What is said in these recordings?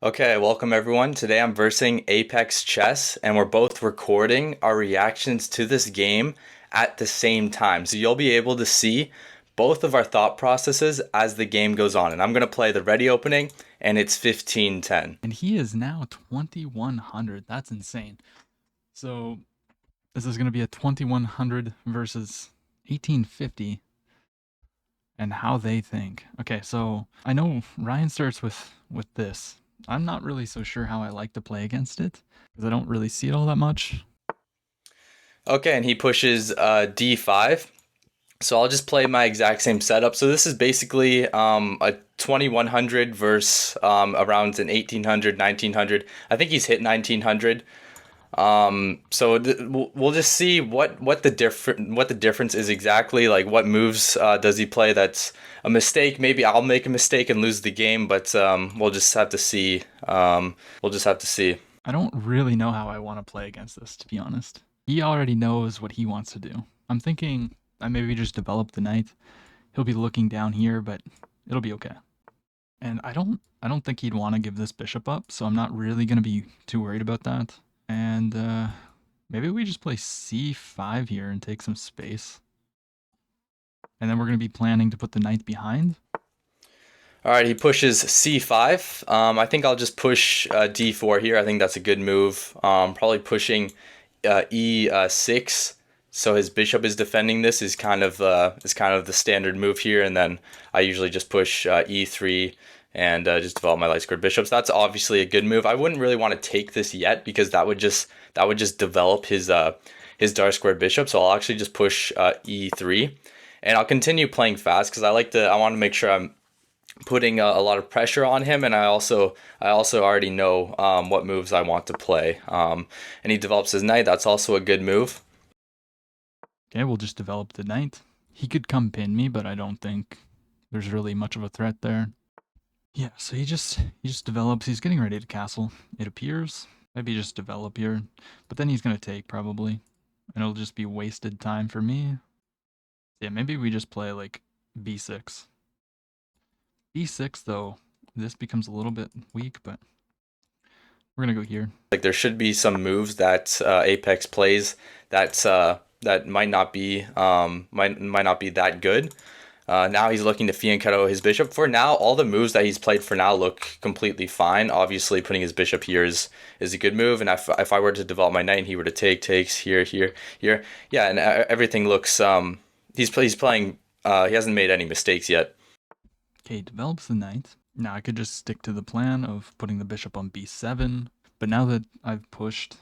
Okay, welcome everyone. Today I'm versing Apex Chess, and we're both recording our reactions to this game at the same time. So you'll be able to see both of our thought processes as the game goes on. And I'm going to play the ready opening, and it's 15-10. And he is now 2100. That's insane. So this is going to be a 2100 versus 1850 and how they think. Okay, so I know Ryan starts with this. I'm not really so sure how I like to play against it because I don't really see it all that much. Okay, and he pushes D5. So I'll just play my exact same setup. So this is basically a 2100 versus around an 1800, 1900. I think he's hit 1900. We'll just see what the difference is exactly. Like what moves does he play that's a mistake? Maybe I'll make a mistake and lose the game, but we'll just have to see. We'll just have to see. I don't really know how I want to play against this, to be honest. He already knows what he wants to do. I'm thinking I maybe just develop the knight. He'll be looking down here, but it'll be okay. And I don't think he'd want to give this bishop up, so I'm not really going to be too worried about that. And maybe we just play c5 here and take some space. And then we're going to be planning to put the knight behind. All right, he pushes C5. I think I'll just push D4 here. I think that's a good move. Probably pushing E6. So his bishop is defending this is kind of the standard move here, and then I usually just push E3 and just develop my light squared bishops. That's obviously a good move. I wouldn't really want to take this yet because that would just develop his dark squared bishop. So I'll actually just push E3, and I'll continue playing fast because I want to make sure I'm putting a lot of pressure on him, and I also already know what moves I want to play. And he develops his knight. That's also a good move. Okay, we'll just develop the knight. He could come pin me, but I don't think there's really much of a threat there. Yeah, so he just develops. He's getting ready to castle, it appears. Maybe just develop here, but then he's gonna take probably, and it'll just be wasted time for me. Yeah, maybe we just play like b6. b6 though, this becomes a little bit weak, but we're gonna go here. Like there should be some moves that Apex plays that might not be that good. Now he's looking to fianchetto his bishop. For now, all the moves that he's played for now look completely fine. Obviously, putting his bishop here is a good move. And if I were to develop my knight and he were to takes here, here, yeah, and everything looks. He's playing. He hasn't made any mistakes yet. Okay, develops the knight. Now I could just stick to the plan of putting the bishop on b7. But now that I've pushed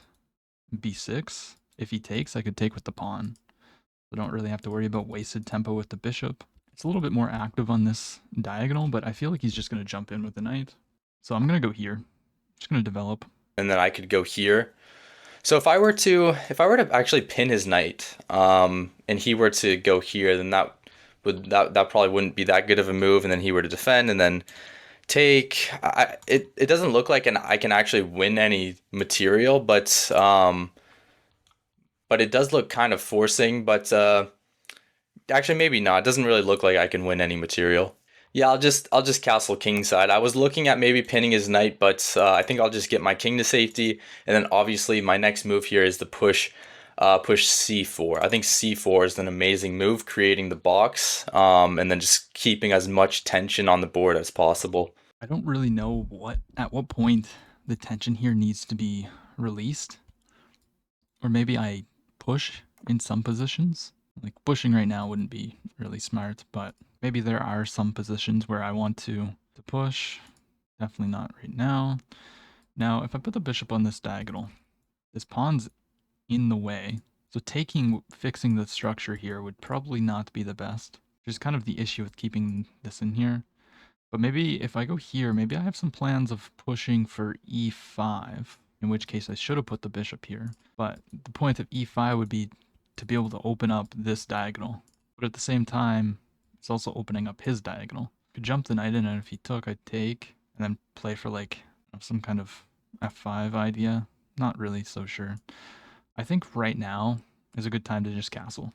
b6, if he takes, I could take with the pawn. I don't really have to worry about wasted tempo with the bishop. It's a little bit more active on this diagonal, but I feel like he's just going to jump in with the knight. So I'm going to go here. Just going to develop. And then I could go here. So if I were to actually pin his knight, and he were to go here, then that probably wouldn't be that good of a move. And then he were to defend, and then take. It doesn't look like I can actually win any material, but it does look kind of forcing. But actually, maybe not. It doesn't really look like I can win any material. Yeah, I'll just castle kingside. I was looking at maybe pinning his knight, but I think I'll just get my king to safety, and then obviously my next move here is to push c4. I think c4 is an amazing move, creating the box, and then just keeping as much tension on the board as possible. I don't really know at what point the tension here needs to be released. Or maybe I push in some positions. Like pushing right now wouldn't be really smart, but maybe there are some positions where I want to push. Definitely not right now. Now, if I put the bishop on this diagonal, this pawn's in the way. So fixing the structure here would probably not be the best, which is kind of the issue with keeping this in here. But maybe if I go here, maybe I have some plans of pushing for e5, in which case I should have put the bishop here. But the point of e5 would be to be able to open up this diagonal. But at the same time, it's also opening up his diagonal. Could jump the knight in, and if he took, I'd take, and then play for like some kind of f5 idea. Not really so sure. I think right now is a good time to just castle.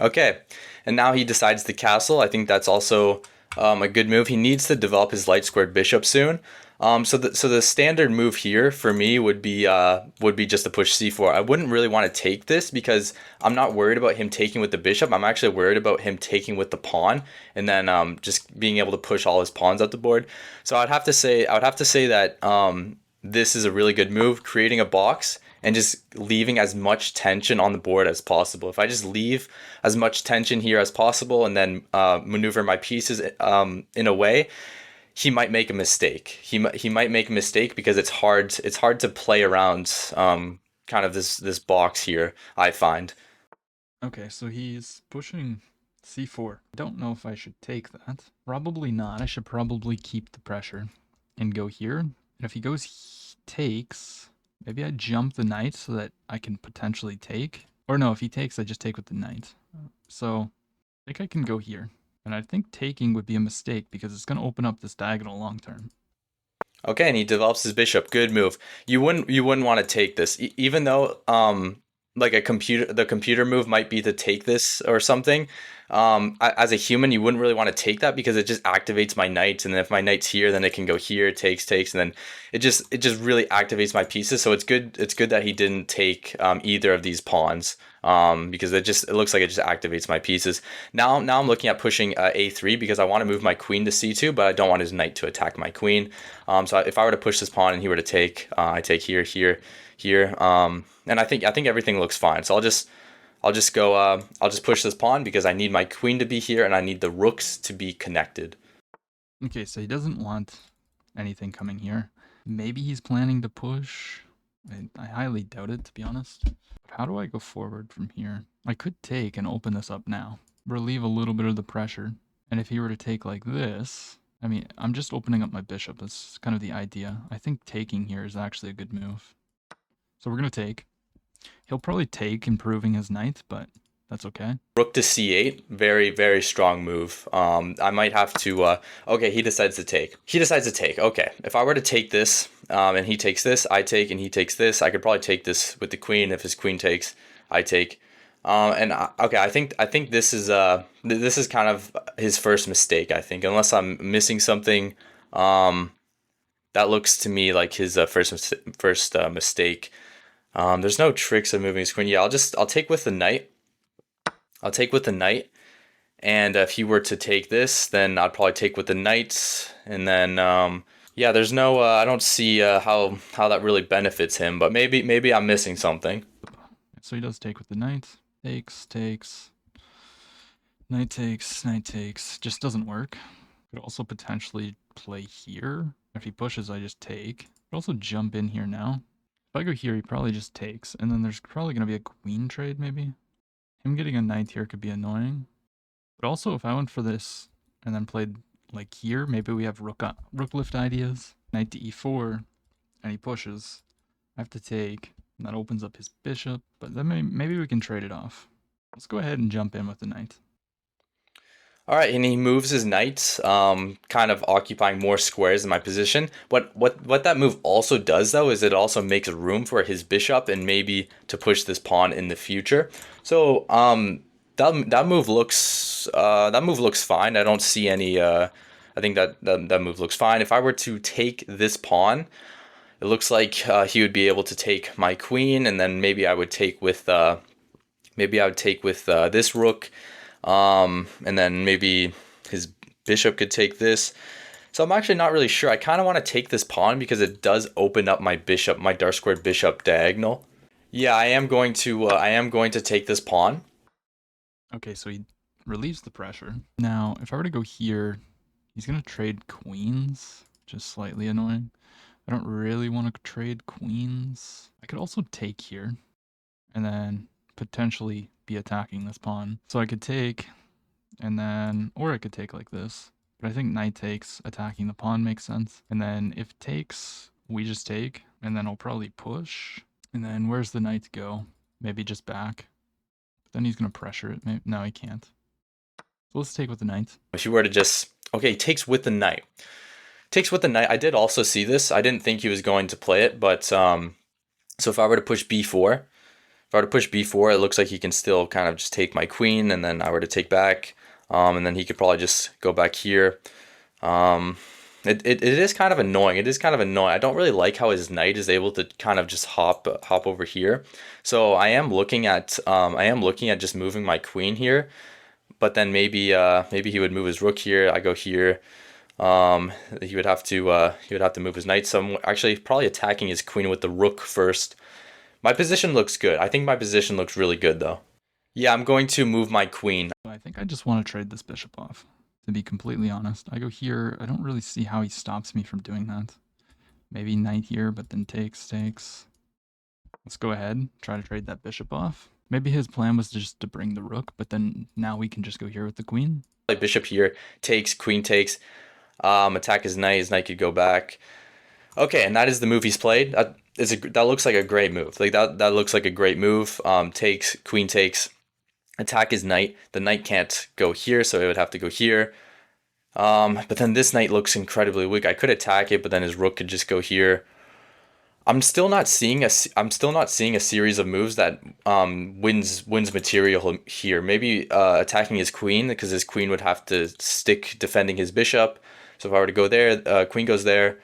Okay, and now he decides to castle. I think that's also a good move. He needs to develop his light squared bishop soon. So the standard move here for me would be just to push c4. I wouldn't really want to take this because I'm not worried about him taking with the bishop. I'm actually worried about him taking with the pawn and then just being able to push all his pawns up the board. So I would have to say that this is a really good move, creating a box and just leaving as much tension on the board as possible. If I just leave as much tension here as possible and then maneuver my pieces in a way, he might make a mistake. He might make a mistake because it's hard to play around kind of this box here, I find. Okay, so he's pushing c4. Don't know if I should take that. Probably not. I should probably keep the pressure and go here. And if he goes takes, maybe I jump the knight so that I can potentially take. Or no, if he takes, I just take with the knight. So I think I can go here. And I think taking would be a mistake because it's going to open up this diagonal long term. Okay, and he develops his bishop. Good move. You wouldn't want to take this, even though like the computer move might be to take this or something. As a human, you wouldn't really want to take that because it just activates my knights, and then if my knight's here, then it can go here, takes, and then it just really activates my pieces. So it's good that he didn't take either of these pawns. Because it looks like it just activates my pieces. Now I'm looking at pushing a3 because I want to move my queen to c2, but I don't want his knight to attack my queen. So if I were to push this pawn and he were to take, I take here, here, here, and I think everything looks fine. So I'll just push this pawn because I need my queen to be here and I need the rooks to be connected. Okay, so he doesn't want anything coming here. Maybe he's planning to push. I highly doubt it, to be honest. But how do I go forward from here? I could take and open this up now. Relieve a little bit of the pressure. And if he were to take like this, I mean, I'm just opening up my bishop. That's kind of the idea. I think taking here is actually a good move. So we're going to take. He'll probably take, improving his knight, but that's okay. Rook to c8, very, very strong move. I might have to. Okay, he decides to take. He decides to take. Okay, if I were to take this, and he takes this, I take, and he takes this. I could probably take this with the queen. If his queen takes, I take. Okay, I think this is kind of his first mistake. I think, unless I'm missing something, that looks to me like his first mistake. There's no tricks of moving his queen. Yeah, I'll take with the knight. I'll take with the knight, and if he were to take this, then I'd probably take with the knight, and then yeah, there's no I don't see how that really benefits him, but maybe I'm missing something. So he does take with the knight. Takes. Knight takes. Just doesn't work. Could also potentially play here. If he pushes, I just take. Could also jump in here now. If I go here, he probably just takes, and then there's probably going to be a queen trade, maybe. Him getting a knight here could be annoying. But also, if I went for this and then played like here, maybe we have rook lift ideas. Knight to e4, and he pushes. I have to take, and that opens up his bishop, but then maybe we can trade it off. Let's go ahead and jump in with the knight. All right, and he moves his knight, kind of occupying more squares in my position. What that move also does, though, is it also makes room for his bishop and maybe to push this pawn in the future. So that move looks fine. I don't see any. I think that move looks fine. If I were to take this pawn, it looks like he would be able to take my queen, and then maybe I would take with this rook. And then maybe his bishop could take this. So I'm actually not really sure. I kind of want to take this pawn because it does open up my bishop, my dark squared bishop diagonal. Yeah, I am going to take this pawn. Okay, so he relieves the pressure. Now, if I were to go here, he's going to trade queens, just slightly annoying. I don't really want to trade queens. I could also take here, and then potentially be attacking this pawn. So I could take, and then, or I could take like this. But I think knight takes, attacking the pawn makes sense. And then if takes, we just take, and then I'll probably push. And then where's the knight go? Maybe just back. But then he's going to pressure it. Maybe, no, he can't. So let's take with the knight. If you were to just, okay, takes with the knight. Takes with the knight. I did also see this. I didn't think he was going to play it, but so if I were to push b4, if I were to push b4, it looks like he can still kind of just take my queen, and then I were to take back. And then he could probably just go back here. It is kind of annoying. It is kind of annoying. I don't really like how his knight is able to kind of just hop over here. So I am looking at just moving my queen here, but then maybe he would move his rook here. I go here. He would have to move his knight. So I'm actually probably attacking his queen with the rook first. My position looks good. I think my position looks really good though. Yeah, I'm going to move my queen. I think I just want to trade this bishop off, to be completely honest. I go here. I don't really see how he stops me from doing that. Maybe knight here, but then takes. Let's go ahead, try to trade that bishop off. Maybe his plan was just to bring the rook, but then now we can just go here with the queen. Play bishop here, takes, queen takes, attack his knight. His knight could go back. Okay, and that is the move he's played. That looks like a great move. Like that looks like a great move. Takes, queen takes, attack his knight. The knight can't go here, so it would have to go here. But then this knight looks incredibly weak. I could attack it, but then his rook could just go here. I'm still not seeing a series of moves that wins material here. Maybe attacking his queen, because his queen would have to stick defending his bishop. So if I were to go there, queen goes there.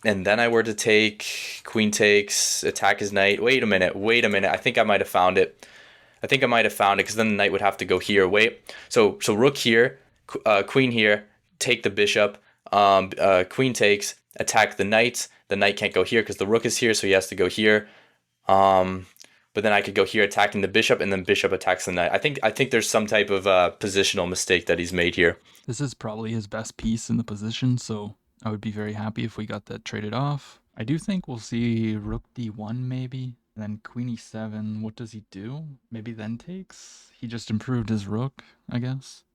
And then I were to take, queen takes, attack his knight. Wait a minute. I think I might have found it. Because then the knight would have to go here. Wait. So rook here, queen here, take the bishop, queen takes, attack the knight. The knight can't go here because the rook is here, so he has to go here. But then I could go here attacking the bishop, and then bishop attacks the knight. I think there's some type of positional mistake that he's made here. This is probably his best piece in the position, so I would be very happy if we got that traded off. I do think we'll see rook d1 maybe, and then queen e7. What does he do? Maybe then takes? He just improved his rook, I guess.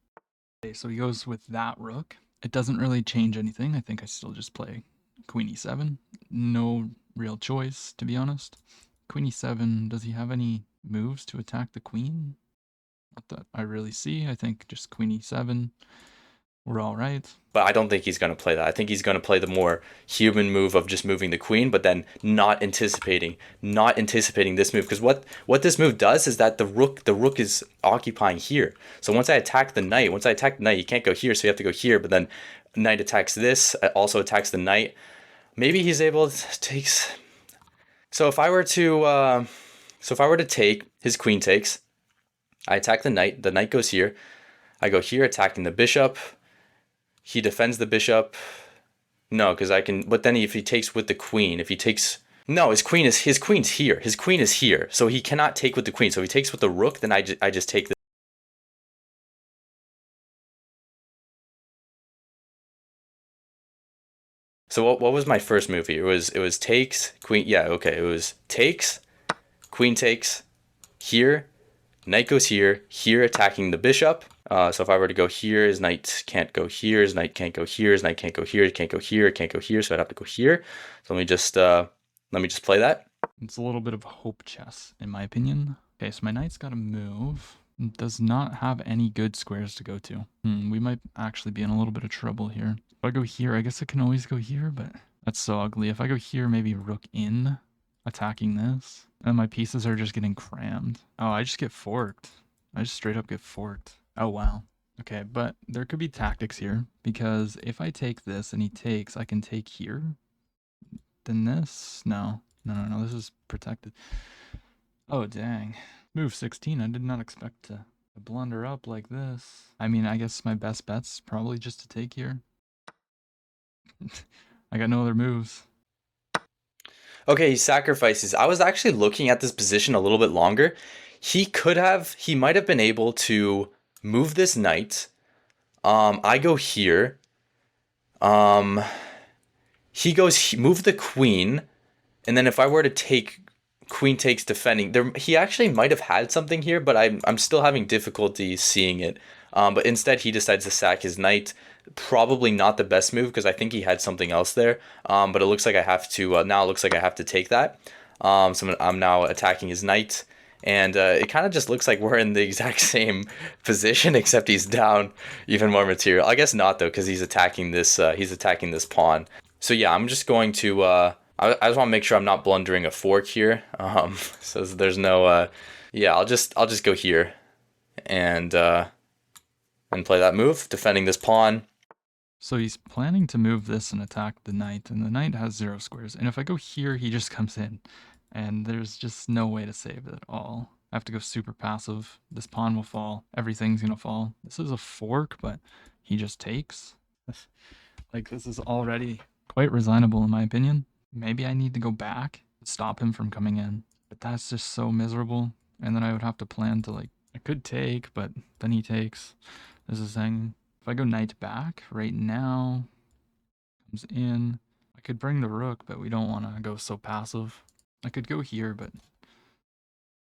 Okay, so he goes with that rook. It doesn't really change anything. I think I still just play queen e7. No real choice, to be honest. Queen e7, does he have any moves to attack the queen? Not that I really see. I think just queen e7. We're all right. But I don't think he's going to play that. I think he's going to play the more human move of just moving the queen, but then not anticipating this move. Because what this move does is that the rook is occupying here. So once I attack the knight, he can't go here, so you have to go here. But then knight attacks this, also attacks the knight. Maybe he's able to take. So if I were to take, his queen takes, I attack the knight goes here, I go here attacking the bishop, he defends the bishop, no, because I can, but then if he takes with the queen, no, his queen's here, so he cannot take with the queen, so if he takes with the rook, then I just take the. So what was my first move here? It was takes, queen, yeah, okay, it was takes, queen takes, here, knight goes here attacking the bishop. So if I were to go here, his knight can't go here, his knight can't go here, his knight can't go here, can't go here, can't go here, so I'd have to go here. So let me just play that. It's a little bit of hope chess, in my opinion. Okay, so my knight's got to move. It does not have any good squares to go to. We might actually be in a little bit of trouble here. If I go here, I guess I can always go here, but that's so ugly. If I go here, maybe rook in, attacking this. And my pieces are just getting crammed. Oh, I just get forked. I just straight up get forked. Oh, wow. Okay, but there could be tactics here, because if I take this and he takes, I can take here. Then this? No, this is protected. Oh, dang. Move 16, I did not expect to blunder up like this. I mean, I guess my best bet's probably just to take here. I got no other moves. Okay, he sacrifices. I was actually looking at this position a little bit longer. He might have been able to move this knight. I go here. He move the queen, and then if I were to take, queen takes defending. He actually might have had something here, but I'm still having difficulty seeing it. But instead, he decides to sack his knight. Probably not the best move, because I think he had something else there. But it looks like I have to now. It looks like I have to take that. So I'm now attacking his knight. And it kind of just looks like we're in the exact same position, except he's down even more material. I guess not, though, because he's attacking this pawn. So yeah, I'm just going to. I just want to make sure I'm not blundering a fork here. So there's no. Yeah, I'll just go here, and and play that move, defending this pawn. So he's planning to move this and attack the knight, and the knight has 0 squares. And if I go here, he just comes in, and there's just no way to save it at all. I have to go super passive. This pawn will fall. Everything's gonna fall. This is a fork, but he just takes. Like, this is already quite resignable in my opinion. Maybe I need to go back to stop him from coming in, but that's just so miserable. And then I would have to plan to, like, I could take, but then he takes. This is saying, if I go knight back right now, comes in, I could bring the rook, but we don't want to go so passive. I could go here, but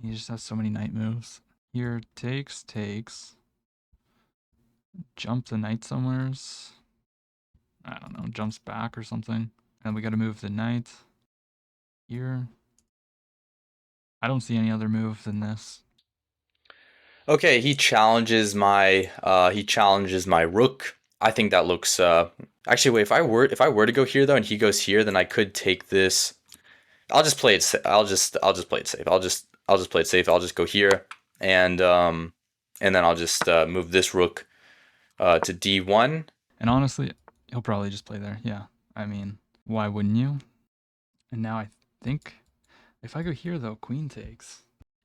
he just has so many knight moves. Here, takes, jump the knight somewheres. I don't know, jumps back or something. And we got to move the knight here. I don't see any other move than this. Okay, he challenges my rook. I think that looks actually wait, if I were to go here though and he goes here, then I could take this. I'll just play it I'll just play it safe. I'll just play it safe. I'll just go here and then I'll just move this rook to d1. And honestly, he'll probably just play there. Yeah. I mean, why wouldn't you? And now I think if I go here though, queen takes.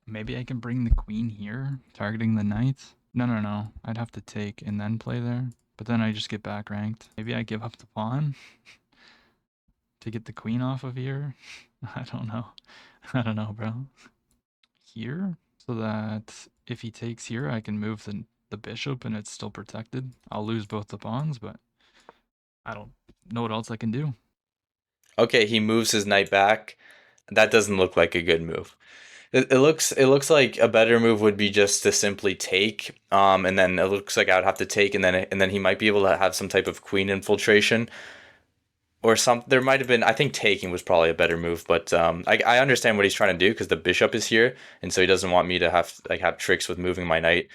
Maybe I can bring the queen here, targeting the knight. No. I'd have to take and then play there. But then I just get back ranked. Maybe I give up the pawn to get the queen off of here. I don't know. I don't know, bro. Here, so that if he takes here, I can move the bishop and it's still protected. I'll lose both the pawns, but I don't know what else I can do. Okay, he moves his knight back. That doesn't look like a good move. It looks like a better move would be just to simply take, and then it looks like I would have to take, and then he might be able to have some type of queen infiltration, or some. There might have been. I think taking was probably a better move, but I understand what he's trying to do because the bishop is here, and so he doesn't want me to have tricks with moving my knight.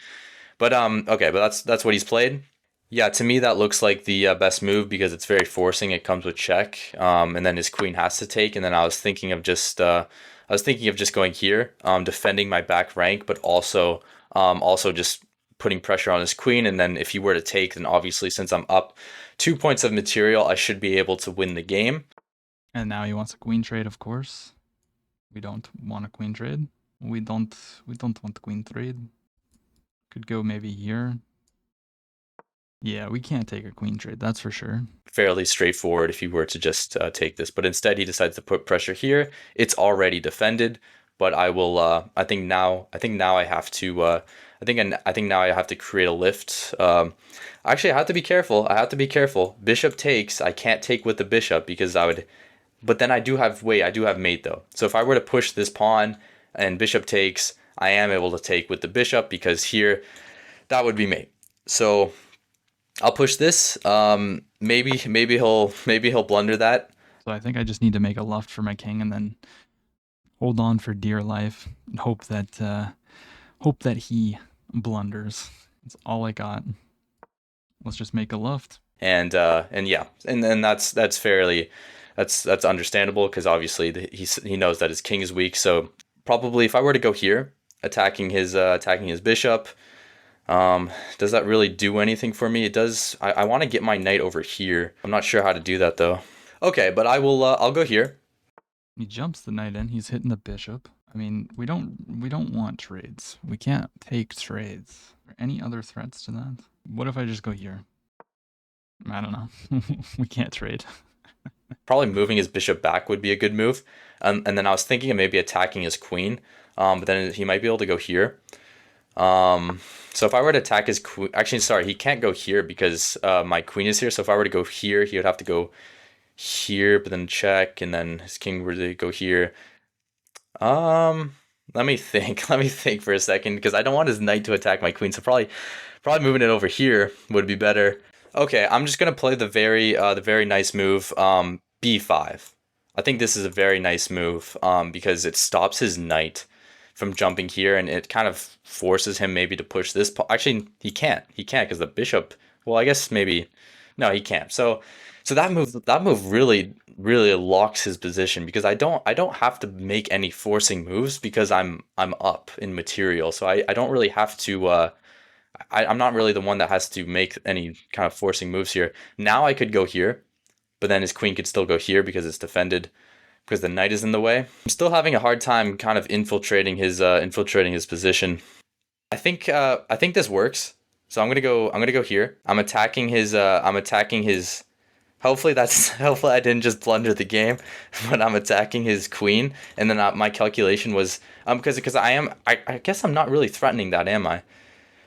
But okay, but that's what he's played. Yeah, to me that looks like the best move because it's very forcing. It comes with check, and then his queen has to take. And then I was thinking of just going here, defending my back rank, but also just putting pressure on his queen. And then if he were to take, then obviously since I'm up 2 points of material, I should be able to win the game. And now he wants a queen trade, of course. We don't want a queen trade. We don't want the queen trade. Could go maybe here. Yeah, we can't take a queen trade, that's for sure. Fairly straightforward if he were to just take this, but instead he decides to put pressure here. It's already defended, but I will. I think now I have to. I think now I have to create a lift. Actually, I have to be careful. Bishop takes. I can't take with the bishop because I would. But then I do have mate though. So if I were to push this pawn and bishop takes, I am able to take with the bishop because here that would be mate. So I'll push this. Maybe he'll blunder that. So I think I just need to make a luft for my king and then hold on for dear life and hope that he blunders. That's all I got. Let's just make a luft. And yeah, and then that's fairly that's understandable because obviously he knows that his king is weak. So probably if I were to go here, attacking his bishop. Does that really do anything for me? It does. I want to get my knight over here. I'm not sure how to do that though. Okay, but I will. I'll go here. He jumps the knight in. He's hitting the bishop. I mean, we don't want trades. We can't take trades. Are there any other threats to that? What if I just go here? I don't know. We can't trade. Probably moving his bishop back would be a good move. And then I was thinking of maybe attacking his queen. But then he might be able to go here. So if I were to attack his queen, actually, sorry, he can't go here because my queen is here. So if I were to go here, he would have to go here, but then check, and then his king were to go here. Let me think. Let me think for a second because I don't want his knight to attack my queen. So probably moving it over here would be better. Okay, I'm just gonna play the very nice move, b5. I think this is a very nice move, because it stops his knight from jumping here, and it kind of forces him maybe to push this. Actually, he can't because the bishop. Well, I guess maybe no, he can't. So that move really locks his position because I don't have to make any forcing moves because I'm up in material. So I don't really have to. I'm not really the one that has to make any kind of forcing moves here. Now I could go here, but then his queen could still go here because it's defended because the knight is in the way. I'm still having a hard time kind of infiltrating his position. I think this works. So I'm gonna go here. I'm attacking his. Hopefully that's hopefully I didn't just blunder the game, but I'm attacking his queen, and then my calculation was because I guess I'm not really threatening that, am I?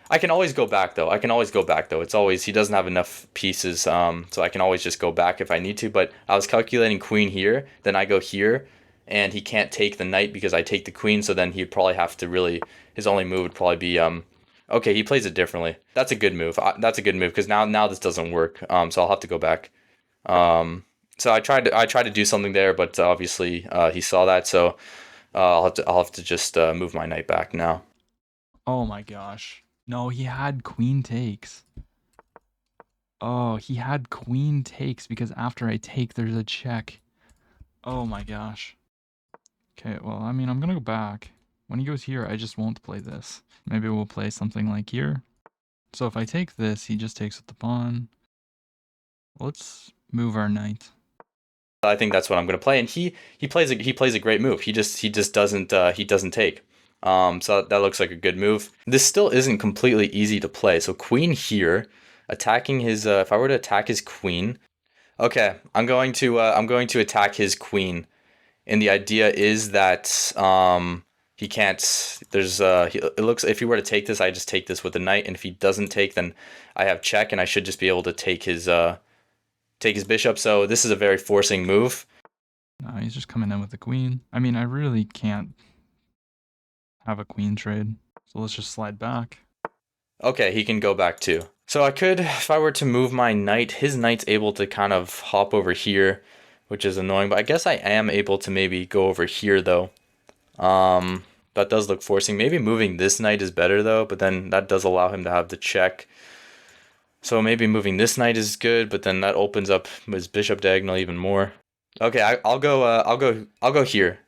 I can always go back though. I can always go back though. It's always he doesn't have enough pieces, so I can always just go back if I need to. But I was calculating queen here, then I go here, and he can't take the knight because I take the queen. So then he'd probably have to really his only move would probably be Okay, he plays it differently. That's a good move. That's a good move because now this doesn't work. So I'll have to go back. So I tried to do something there, but obviously he saw that. So I'll have to just move my knight back now. Oh my gosh. No, he had queen takes. Oh, he had queen takes because after I take, there's a check. Oh my gosh. Okay, well, I mean, I'm gonna go back. When he goes here, I just won't play this. Maybe we'll play something like here. So if I take this, he just takes with the pawn. Let's move our knight. I think that's what I'm gonna play, and he plays a great move. He just doesn't take. So that looks like a good move. This still isn't completely easy to play. So queen here, attacking his. If I were to attack his queen, okay, I'm going to attack his queen, and the idea is that he can't. It looks if he were to take this, I just take this with the knight, and if he doesn't take, then I have check, and I should just be able to take his bishop. So this is a very forcing move. No, he's just coming in with the queen. I mean, I really can't have a queen trade. So let's just slide back. Okay, he can go back too. So I could, if I were to move my knight, his knight's able to kind of hop over here, which is annoying. But I guess I am able to maybe go over here though. That does look forcing. Maybe moving this knight is better though, but then that does allow him to have the check. So maybe moving this knight is good, but then that opens up his bishop diagonal even more. Okay, I'll go here.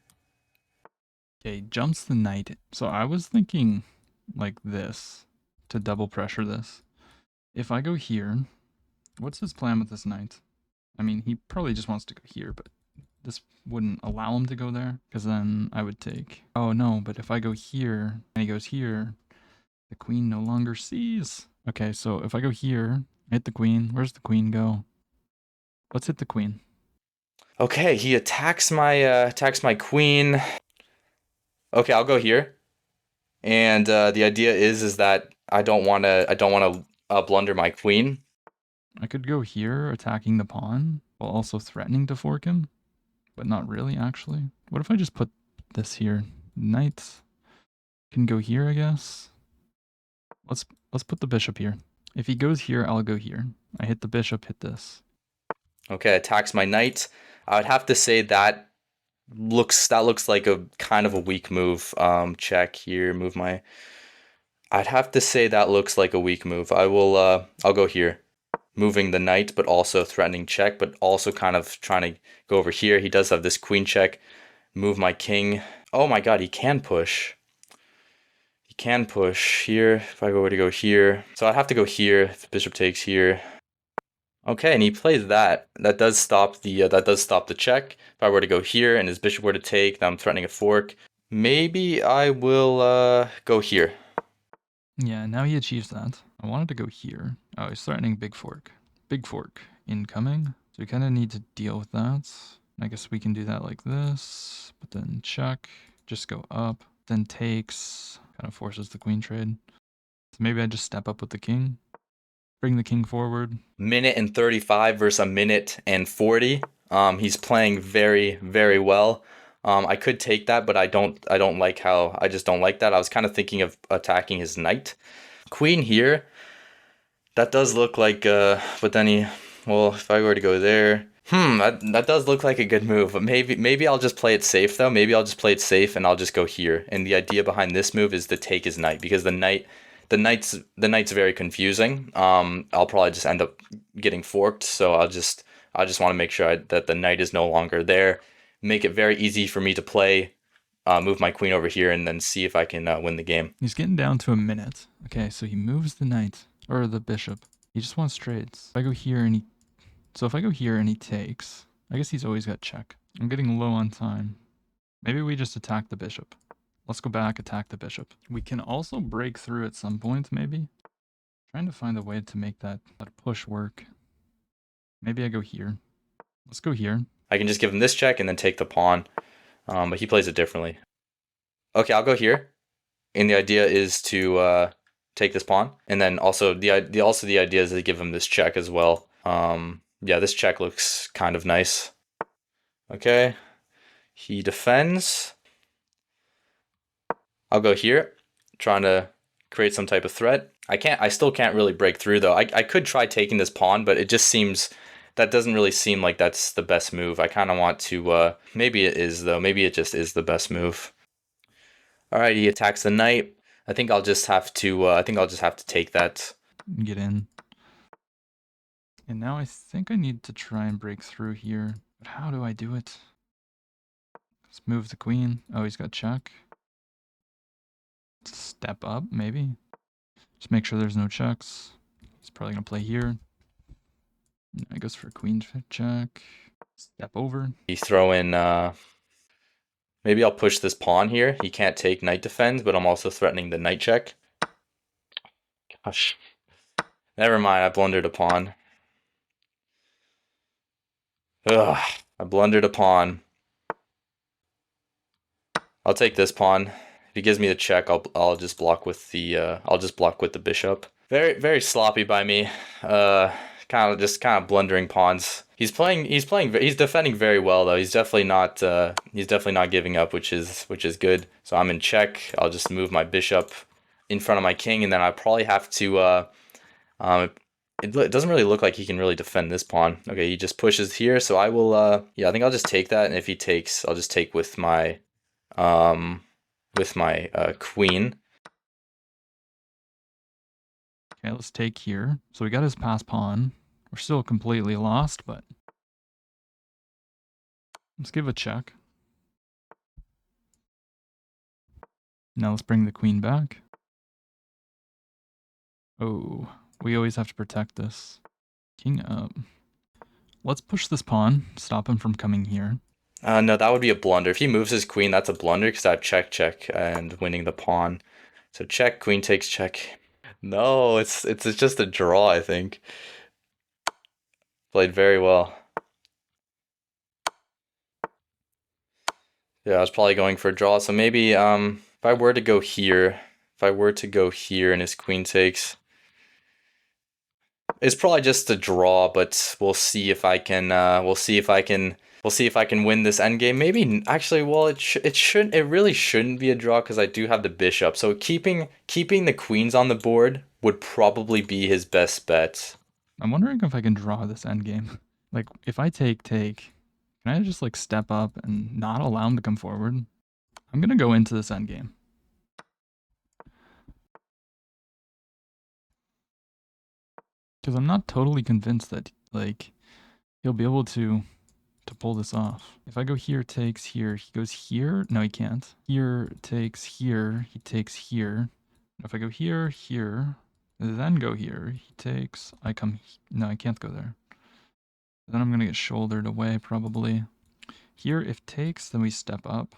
Okay, jumps the knight. So I was thinking like this to double pressure this. If I go here, what's his plan with this knight? I mean, he probably just wants to go here, but this wouldn't allow him to go there because then I would take. Oh no, but if I go here and he goes here, the queen no longer sees. Okay, so if I go here, hit the queen. Where's the queen go? Let's hit the queen. Okay, he attacks my queen. Okay, I'll go here. And the idea is that I don't want to blunder my queen. I could go here, attacking the pawn, while also threatening to fork him, but not really, actually. What if I just put this here? Knight can go here, I guess. Let's put the bishop here. If he goes here, I'll go here. I hit the bishop, hit this. Okay, attacks my knight. I would have to say that looks like a kind of a weak move. Check here, move my. I'd have to say that looks like a weak move. I'll go here, moving the knight, but also threatening check, but also kind of trying to go over here. He does have this queen check. Move my king. Oh my god, he can push. He can push here if I were to go here. So I'd have to go here if the bishop takes here. Okay, and he plays that. That does stop the check. If I were to go here and his bishop were to take, then I'm threatening a fork. Maybe I will go here. Yeah, now he achieves that. I wanted to go here. Oh, he's threatening big fork. Big fork incoming. So we kind of need to deal with that. I guess we can do that like this, but then check, just go up, then takes, kind of forces the queen trade. So maybe I just step up with the king, bring the king forward. Minute and 35 versus a minute and 40. He's playing very, very well. I could take that, but I don't like how, I just don't like that. I was kind of thinking of attacking his knight. Queen here, that does look like, but then well, if I were to go there, that does look like a good move, but maybe I'll just play it safe though. Maybe I'll just play it safe and I'll just go here. And the idea behind this move is to take his knight because the knight's very confusing. I'll probably just end up getting forked, so I just want to make sure that the knight is no longer there. Make it very easy for me to play move my queen over here and then see if I can win the game. He's getting down to a minute. Okay, so he moves the knight or the bishop. He just wants trades. If I go here and he takes, I guess he's always got check. I'm getting low on time. Maybe we just attack the bishop. Let's go back, attack the bishop. We can also break through at some point, maybe. Trying to find a way to make that push work. Maybe I go here. Let's go here. I can just give him this check and then take the pawn, but he plays it differently. Okay, I'll go here, and the idea is to take this pawn, and then also the idea is to give him this check as well. Yeah, this check looks kind of nice. Okay, he defends. I'll go here, trying to create some type of threat. I still can't really break through though. I could try taking this pawn, but it just seems, that doesn't really seem like that's the best move. I kind of want to, maybe it is though. Maybe it just is the best move. All right, he attacks the knight. I think I'll just have to take that. Get in. And now I think I need to try and break through here. But how do I do it? Let's move the queen. Oh, he's got check. Step up, maybe. Just make sure there's no checks. He's probably going to play here. I goes for queen check. Step over. You throw in, maybe I'll push this pawn here. He can't take knight defends, but I'm also threatening the knight check. Gosh. Never mind, I blundered a pawn. Ugh, I blundered a pawn. I'll take this pawn. If he gives me the check, I'll just block with the bishop. Very sloppy by me. Kind of blundering pawns. He's defending very well though. He's definitely not giving up, which is good. So I'm in check. I'll just move my bishop in front of my king, and then I probably have to it doesn't really look like he can really defend this pawn. Okay, he just pushes here, so I will yeah, I think I'll just take that, and if he takes, I'll just take with my queen. Okay, let's take here. So we got his pass pawn. We're still completely lost, but let's give a check. Now let's bring the queen back. Oh, we always have to protect this. King up. Let's push this pawn, stop him from coming here. No, that would be a blunder. If he moves his queen, that's a blunder because I have check and winning the pawn. So check, queen takes check. No, it's just a draw, I think. Played very well. Yeah, I was probably going for a draw. So maybe if I were to go here, and his queen takes, it's probably just a draw, but we'll see if I can win this endgame. Maybe actually, well, it really shouldn't be a draw because I do have the bishop. So keeping the queens on the board would probably be his best bet. I'm wondering if I can draw this endgame. Like, if I take, can I just like step up and not allow him to come forward? I'm gonna go into this endgame. Because I'm not totally convinced that like he'll be able to pull this off. If I go here, takes here, he goes here. No, he can't. Here, takes here, he takes here. If I go here, here, then go here, he takes, I come, no, I can't go there. Then I'm going to get shouldered away probably. Here, if takes, then we step up.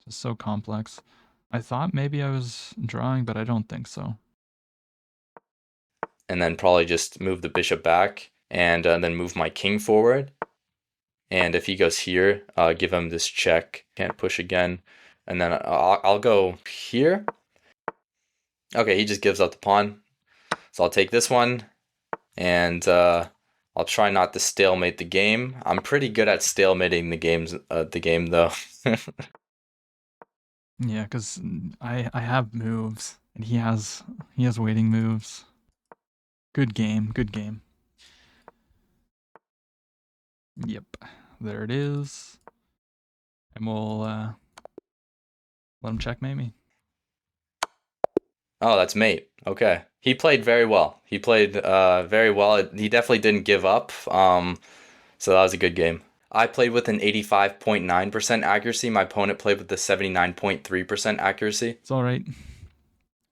It's so complex. I thought maybe I was drawing, but I don't think so. And then probably just move the bishop back and then move my king forward. And if he goes here, give him this check. Can't push again. And then I'll go here. Okay, he just gives up the pawn. So I'll take this one. And I'll try not to stalemate the game. I'm pretty good at stalemating the game though. Yeah, because I have moves. And he has waiting moves. Good game, good game. Yep, there it is. And we'll let him checkmate me. Oh, that's mate. Okay. He played very well. He played very well. He definitely didn't give up. So that was a good game. I played with an 85.9% accuracy. My opponent played with the 79.3% accuracy. It's all right.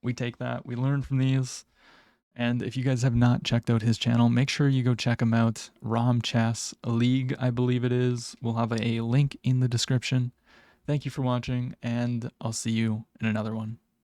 We take that. We learn from these. And if you guys have not checked out his channel, make sure you go check him out. Rom Chess League, I believe it is. We'll have a link in the description. Thank you for watching, and I'll see you in another one.